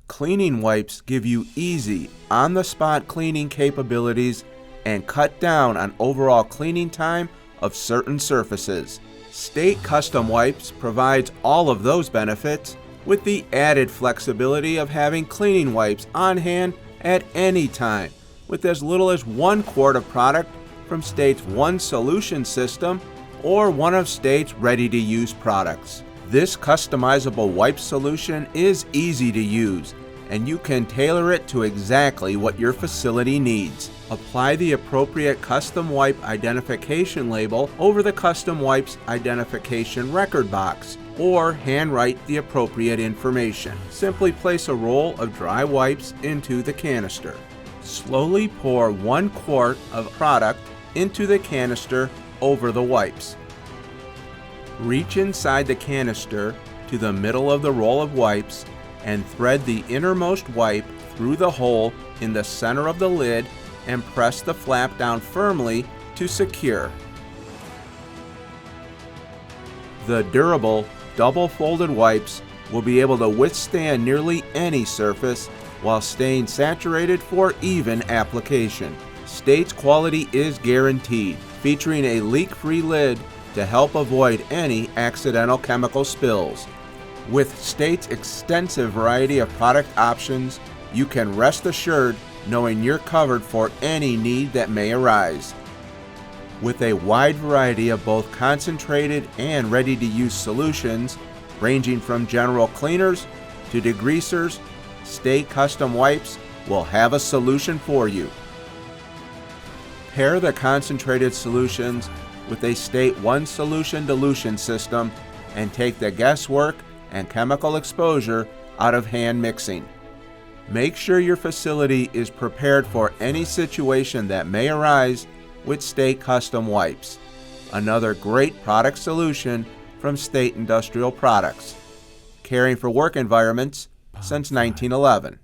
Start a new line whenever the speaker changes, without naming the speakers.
Cleaning wipes give you easy, on-the-spot cleaning capabilities and cut down on overall cleaning time of certain surfaces. State Custom Wipes provides all of those benefits with the added flexibility of having cleaning wipes on hand at any time with as little as 1 quart of product from State's One Solution system or one of State's ready-to-use products. This customizable wipe solution is easy to use, and you can tailor it to exactly what your facility needs. Apply the appropriate custom wipe identification label over the custom wipes identification record box, or handwrite the appropriate information. Simply place a roll of dry wipes into the canister. Slowly pour 1 quart of product into the canister over the wipes. Reach inside the canister to the middle of the roll of wipes and thread the innermost wipe through the hole in the center of the lid and press the flap down firmly to secure. The durable, double-folded wipes will be able to withstand nearly any surface while staying saturated for even application. State's quality is guaranteed, featuring a leak-free lid to help avoid any accidental chemical spills. With State's extensive variety of product options, you can rest assured knowing you're covered for any need that may arise. With a wide variety of both concentrated and ready-to-use solutions, ranging from general cleaners to degreasers, State Custom Wipes will have a solution for you. Pair the concentrated solutions with a State One Solution dilution system and take the guesswork and chemical exposure out of hand mixing. Make sure your facility is prepared for any situation that may arise with State Custom Wipes. Another great product solution from State Industrial Products, caring for work environments since 1911.